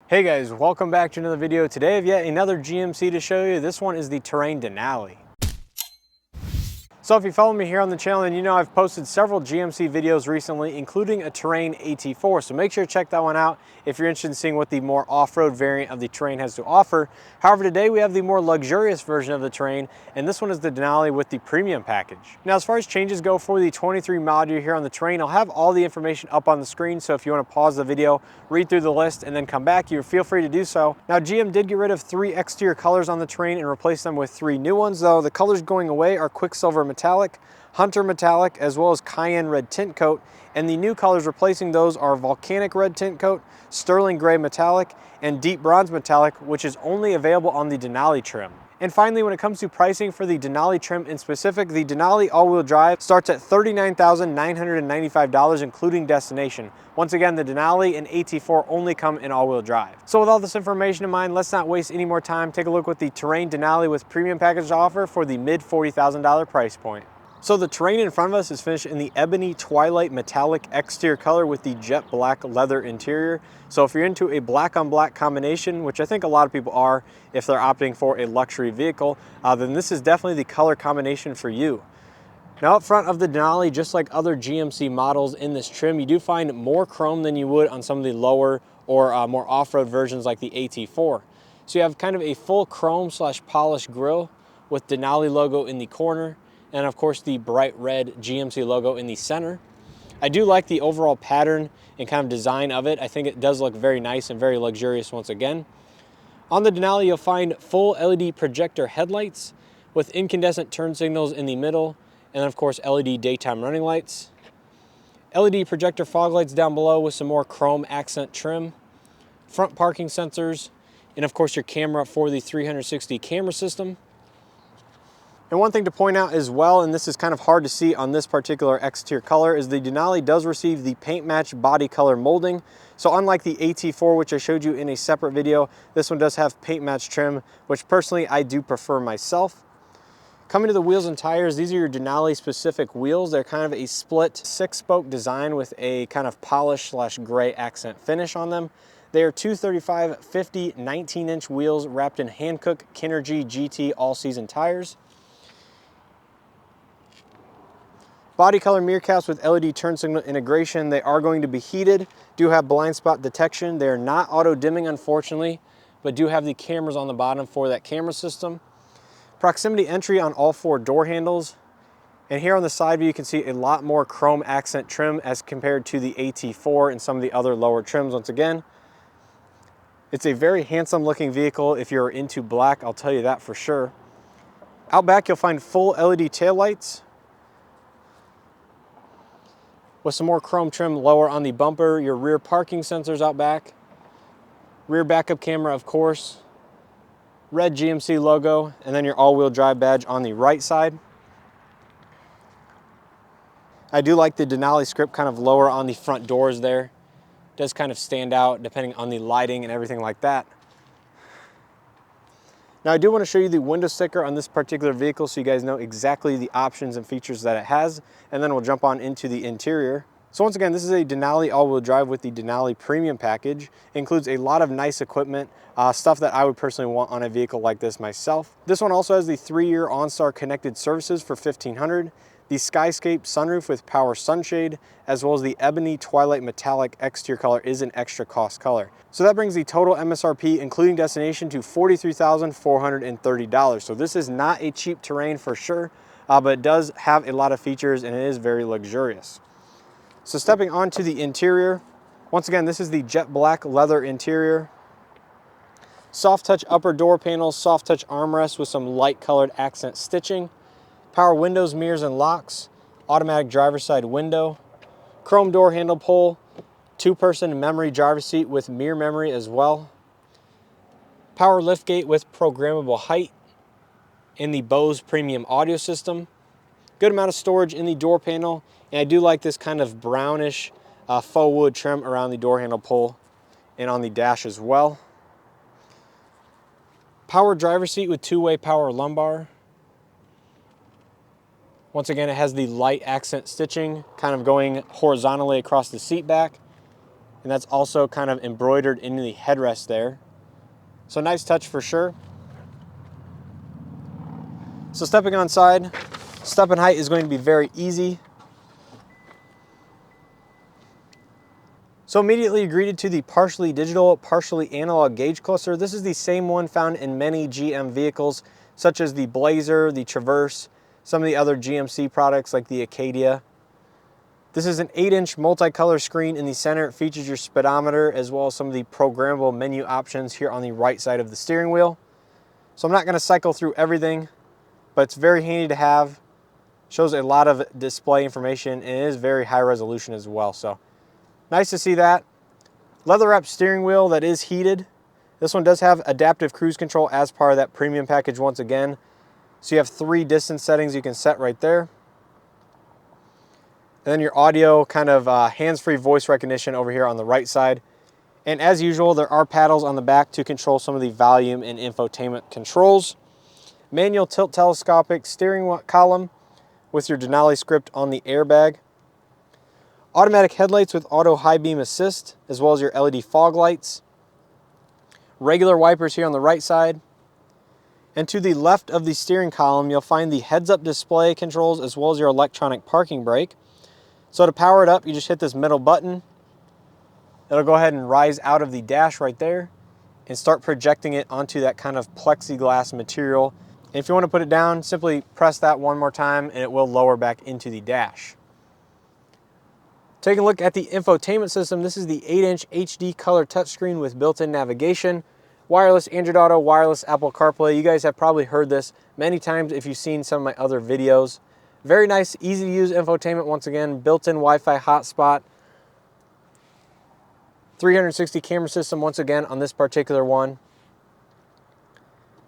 Hey guys, welcome back to another video. Today I have yet another GMC to show you. This one is the Terrain Denali. So if you follow me here on the channel, then you know I've posted several GMC videos recently, including a Terrain AT4. So make sure to check that one out if you're interested in seeing what the more off-road variant of the Terrain has to offer. However, today we have the more luxurious version of the Terrain, and this one is the Denali with the premium package. Now, as far as changes go for the 23 model year here on the Terrain, I'll have all the information up on the screen. So if you want to pause the video, read through the list, and then come back, you feel free to do so. Now, GM did get rid of 3 exterior colors on the Terrain and replace them with 3 new ones, though the colors going away are Quicksilver Metallic, Hunter Metallic, as well as Cayenne Red Tint Coat, and the new colors replacing those are Volcanic Red Tint Coat, Sterling Gray Metallic, and Deep Bronze Metallic, which is only available on the Denali trim. And finally, when it comes to pricing for the Denali trim in specific, the Denali all-wheel drive starts at $39,995, including destination. Once again, the Denali and AT4 only come in all-wheel drive. So with all this information in mind, let's not waste any more time. Take a look what the Terrain Denali with premium package offer for the mid $40,000 price point. So the Terrain in front of us is finished in the Ebony Twilight Metallic exterior color with the jet black leather interior. So if you're into a black on black combination, which I think a lot of people are if they're opting for a luxury vehicle, then this is definitely the color combination for you. Now up front of the Denali, just like other GMC models in this trim, you do find more chrome than you would on some of the lower or more off-road versions like the AT4. So you have kind of a full chrome / polished grille with Denali logo in the corner, and of course the bright red GMC logo in the center. I do like the overall pattern and kind of design of it. I think it does look very nice and very luxurious once again. On the Denali, you'll find full LED projector headlights with incandescent turn signals in the middle, and of course LED daytime running lights. LED projector fog lights down below with some more chrome accent trim. Front parking sensors, and of course your camera for the 360 camera system. And one thing to point out as well, and this is kind of hard to see on this particular exterior color, is the Denali does receive the paint match body color molding. So unlike the AT4, which I showed you in a separate video, this one does have paint match trim, which personally I do prefer myself. Coming to the wheels and tires, these are your Denali specific wheels. They're kind of a split 6-spoke design with a kind of polish / gray accent finish on them. They are 235/50 19-inch wheels wrapped in Hankook Kinergy GT all-season tires. Body color mirror caps with LED turn signal integration. They are going to be heated, do have blind spot detection. They are not auto dimming, unfortunately, but do have the cameras on the bottom for that camera system. Proximity entry on all 4 door handles. And here on the side view, you can see a lot more chrome accent trim as compared to the AT4 and some of the other lower trims. Once again, it's a very handsome looking vehicle. If you're into black, I'll tell you that for sure. Out back, you'll find full LED taillights with some more chrome trim lower on the bumper, your rear parking sensors out back, rear backup camera, of course, red GMC logo, and then your all-wheel drive badge on the right side. I do like the Denali script kind of lower on the front doors there. It does kind of stand out depending on the lighting and everything like that. Now I do want to show you the window sticker on this particular vehicle so you guys know exactly the options and features that it has, and then we'll jump on into the interior. So once again, this is a Denali all-wheel drive with the Denali premium package. It includes a lot of nice equipment, stuff that I would personally want on a vehicle like this myself. This one also has the 3-year OnStar connected services for $1,500, the Skyscape sunroof with power sunshade, as well as the Ebony Twilight Metallic exterior color is an extra cost color. So that brings the total MSRP, including destination, to $43,430. So this is not a cheap Terrain for sure, but it does have a lot of features and it is very luxurious. So stepping onto the interior, once again, this is the jet black leather interior. Soft touch upper door panels, soft touch armrests with some light colored accent stitching. Power windows, mirrors, and locks. Automatic driver's side window. Chrome door handle pull. 2-person memory driver's seat with mirror memory as well. Power liftgate with programmable height. And the Bose premium audio system. Good amount of storage in the door panel. And I do like this kind of brownish faux wood trim around the door handle pull and on the dash as well. Power driver's seat with 2-way power lumbar. Once again, it has the light accent stitching kind of going horizontally across the seat back. and that's also kind of embroidered into the headrest there. So nice touch for sure. So stepping on side, step and height is going to be very easy. So immediately you're greeted to the partially digital, partially analog gauge cluster. This is the same one found in many GM vehicles, such as the Blazer, the Traverse, some of the other GMC products like the Acadia. This is an 8-inch multicolor screen in the center. It features your speedometer as well as some of the programmable menu options here on the right side of the steering wheel. So I'm not going to cycle through everything, but it's very handy to have. Shows a lot of display information and it is very high resolution as well. So nice to see that. Leather wrapped steering wheel that is heated. This one does have adaptive cruise control as part of that premium package once again. So you have 3 distance settings you can set right there. And then your audio kind of hands-free voice recognition over here on the right side. And as usual, there are paddles on the back to control some of the volume and infotainment controls. Manual tilt telescopic steering column with your Denali script on the airbag. Automatic headlights with auto high beam assist, as well as your LED fog lights. Regular wipers here on the right side. And to the left of the steering column, you'll find the heads-up display controls as well as your electronic parking brake. So to power it up, you just hit this middle button. It'll go ahead and rise out of the dash right there and start projecting it onto that kind of plexiglass material. And if you want to put it down, simply press that one more time and it will lower back into the dash. Taking a look at the infotainment system, this is the 8-inch HD color touchscreen with built-in navigation, wireless Android Auto, wireless Apple CarPlay. You guys have probably heard this many times if you've seen some of my other videos. Very nice, easy to use infotainment once again, built-in Wi-Fi hotspot. 360 camera system once again on this particular one.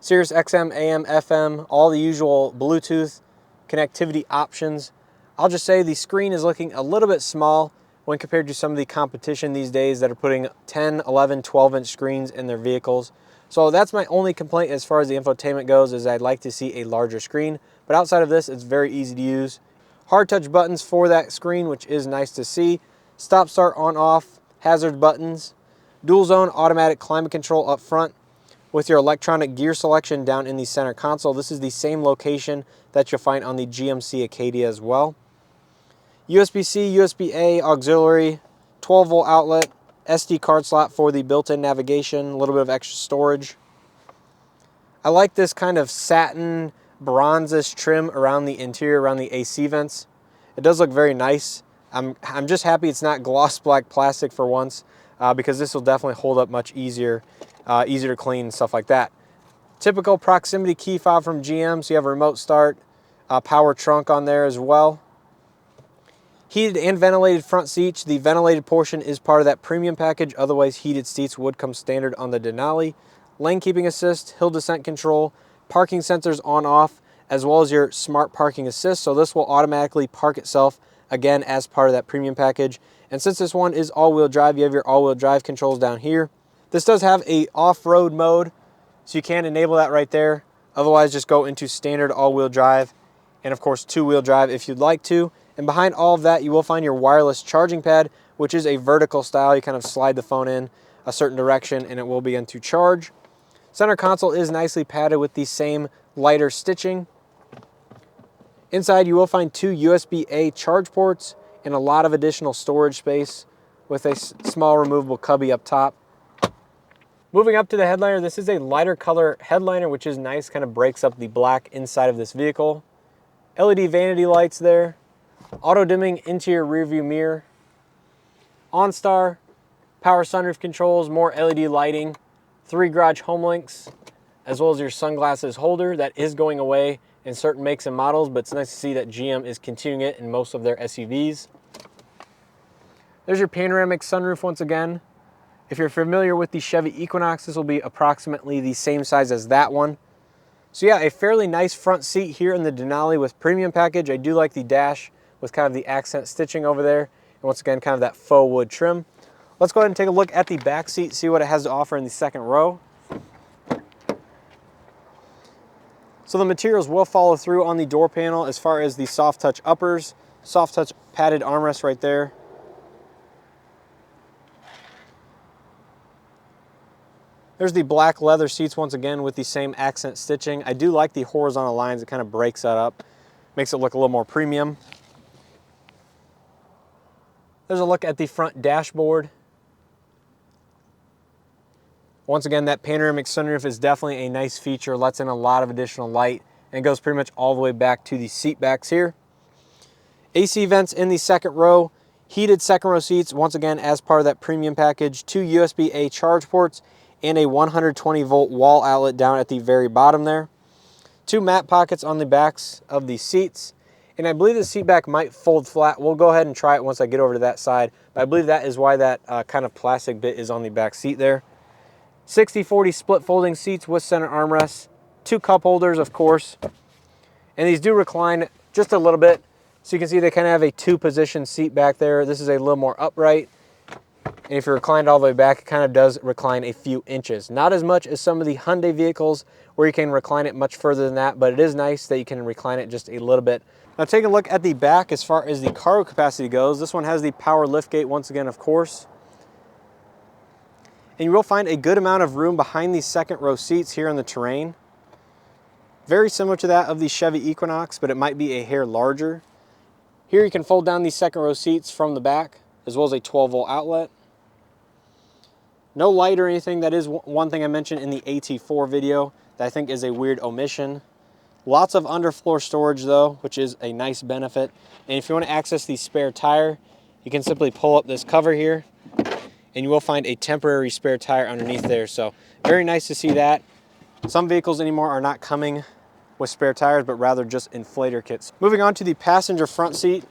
Sirius XM, AM, FM, all the usual Bluetooth connectivity options. I'll just say the screen is looking a little bit small when compared to some of the competition these days that are putting 10, 11, 12-inch screens in their vehicles. So that's my only complaint as far as the infotainment goes, is I'd like to see a larger screen. But outside of this, it's very easy to use. Hard touch buttons for that screen, which is nice to see. Stop, start, on, off, hazard buttons. Dual zone automatic climate control up front with your electronic gear selection down in the center console. This is the same location that you'll find on the GMC Acadia as well. USB-C, USB-A, auxiliary, 12-volt outlet, SD card slot for the built-in navigation, a little bit of extra storage. I like this kind of satin bronzish trim around the interior, around the AC vents. It does look very nice. I'm just happy it's not gloss black plastic for once, because this will definitely hold up much easier, easier to clean and stuff like that. Typical proximity key fob from GM, so you have a remote start, power trunk on there as well. Heated and ventilated front seats. The ventilated portion is part of that premium package, otherwise heated seats would come standard on the Denali. Lane keeping assist, hill descent control, parking sensors on off, as well as your smart parking assist. So this will automatically park itself again as part of that premium package. And since this one is all-wheel drive, you have your all-wheel drive controls down here. This does have a off-road mode, so you can enable that right there. Otherwise, just go into standard all-wheel drive, and of course two-wheel drive if you'd like to. And behind all of that, you will find your wireless charging pad, which is a vertical style. You kind of slide the phone in a certain direction and it will begin to charge. Center console is nicely padded with the same lighter stitching. Inside, you will find 2 USB-A charge ports and a lot of additional storage space with a small removable cubby up top. Moving up to the headliner, this is a lighter color headliner, which is nice, kind of breaks up the black inside of this vehicle. LED vanity lights there. Auto dimming interior rear view mirror. OnStar, power sunroof controls, more LED lighting, 3 garage home links, as well as your sunglasses holder that is going away in certain makes and models, but it's nice to see that GM is continuing it in most of their SUVs. There's your panoramic sunroof once again. If you're familiar with the Chevy Equinox, this will be approximately the same size as that one. So yeah, a fairly nice front seat here in the Denali with premium package. I do like the dash with kind of the accent stitching over there. And once again, kind of that faux wood trim. Let's go ahead and take a look at the back seat, see what it has to offer in the second row. So the materials will follow through on the door panel as far as the soft touch uppers, soft touch padded armrest right there. There's the black leather seats once again with the same accent stitching. I do like the horizontal lines. It kind of breaks that up, makes it look a little more premium. There's a look at the front dashboard. Once again, that panoramic sunroof is definitely a nice feature, lets in a lot of additional light, and goes pretty much all the way back to the seat backs here. AC vents in the second row, heated second row seats, once again as part of that premium package, 2 USB-A charge ports, and a 120 volt wall outlet down at the very bottom there. 2 mat pockets on the backs of the seats, and I believe the seat back might fold flat. We'll go ahead and try it once I get over to that side, but I believe that is why that kind of plastic bit is on the back seat there. 60/40 split folding seats with center armrests, 2 cup holders of course, and these do recline just a little bit, so you can see they kind of have a 2-position seat back there. This is a little more upright. And if you recline all the way back, it kind of does recline a few inches. Not as much as some of the Hyundai vehicles where you can recline it much further than that, but it is nice that you can recline it just a little bit. Now take a look at the back as far as the cargo capacity goes. This one has the power liftgate once again, of course. And you will find a good amount of room behind these second row seats here in the Terrain. Very similar to that of the Chevy Equinox, but it might be a hair larger. Here you can fold down these second row seats from the back, as well as a 12 volt outlet. No light or anything. That is one thing I mentioned in the AT4 video that I think is a weird omission. Lots of underfloor storage though, which is a nice benefit. And if you want to access the spare tire, you can simply pull up this cover here and you will find a temporary spare tire underneath there. So very nice to see that. Some vehicles anymore are not coming with spare tires, but rather just inflator kits. Moving on to the passenger front seat.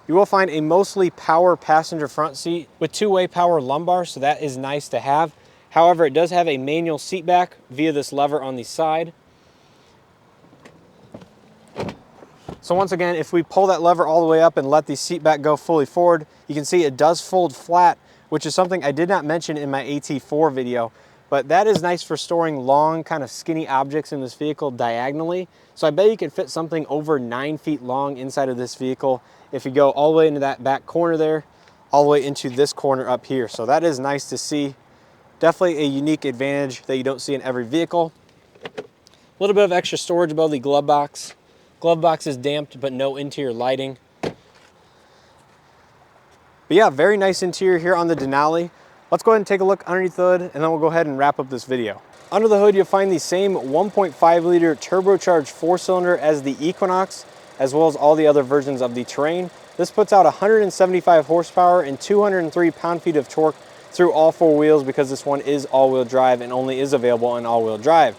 You will find a mostly power passenger front seat with 2-way power lumbar, so that is nice to have. However, it does have a manual seat back via this lever on the side. So once again, if we pull that lever all the way up and let the seat back go fully forward, you can see it does fold flat, which is something I did not mention in my AT4 video. But that is nice for storing long, kind of skinny objects in this vehicle diagonally. So I bet you could fit something over 9 feet long inside of this vehicle if you go all the way into that back corner there, all the way into this corner up here. So that is nice to see. Definitely a unique advantage that you don't see in every vehicle. A little bit of extra storage above the glove box. Glove box is damped, but no interior lighting. But yeah, very nice interior here on the Denali. Let's go ahead and take a look underneath the hood, and then we'll go ahead and wrap up this video. Under the hood, you'll find the same 1.5 liter turbocharged 4-cylinder as the Equinox, as well as all the other versions of the Terrain. This puts out 175 horsepower and 203 pound-feet of torque through all 4 wheels, because this one is all-wheel drive and only is available in all-wheel drive.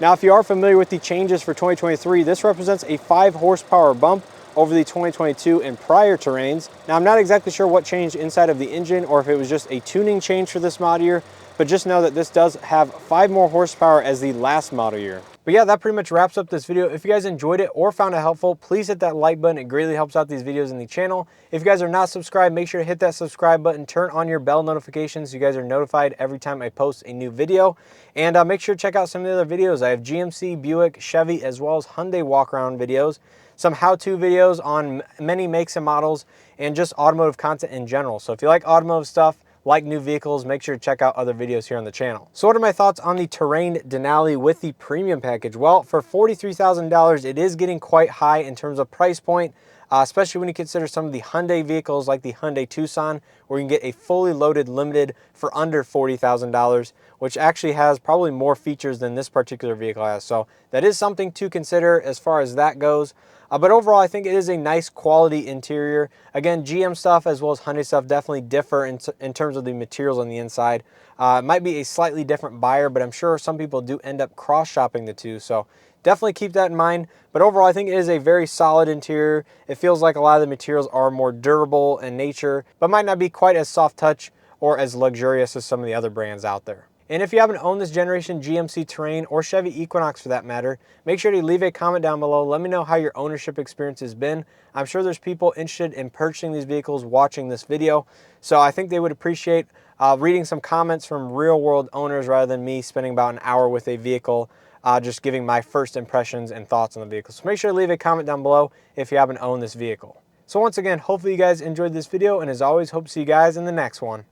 Now, if you are familiar with the changes for 2023, this represents a 5 horsepower bump over the 2022 and prior Terrains. Now, I'm not exactly sure what changed inside of the engine or if it was just a tuning change for this model year, but just know that this does have 5 more horsepower as the last model year. But yeah, that pretty much wraps up this video. If you guys enjoyed it or found it helpful, please hit that like button. It greatly helps out these videos in the channel. If you guys are not subscribed, make sure to hit that subscribe button, turn on your bell notifications so you guys are notified every time I post a new video. And make sure to check out some of the other videos. I have GMC, Buick, Chevy, as well as Hyundai walk-around videos, some how-to videos on many makes and models, and just automotive content in general. So if you like automotive stuff, like new vehicles, make sure to check out other videos here on the channel. So what are my thoughts on the Terrain Denali with the premium package? Well, for $43,000, it is getting quite high in terms of price point, especially when you consider some of the Hyundai vehicles like the Hyundai Tucson, where you can get a fully loaded Limited for under $40,000, which actually has probably more features than this particular vehicle has. So that is something to consider as far as that goes. But overall, I think it is a nice quality interior. Again, GM stuff as well as Hyundai stuff definitely differ in terms of the materials on the inside. It might be a slightly different buyer, but I'm sure some people do end up cross-shopping the two. So definitely keep that in mind. But overall, I think it is a very solid interior. It feels like a lot of the materials are more durable in nature, but might not be quite as soft touch or as luxurious as some of the other brands out there. And if you haven't owned this generation GMC Terrain or Chevy Equinox for that matter, make sure to leave a comment down below. Let me know how your ownership experience has been. I'm sure there's people interested in purchasing these vehicles watching this video. So I think they would appreciate reading some comments from real world owners rather than me spending about an hour with a vehicle just giving my first impressions and thoughts on the vehicle. So make sure to leave a comment down below if you haven't owned this vehicle. So once again, hopefully you guys enjoyed this video, and as always, hope to see you guys in the next one.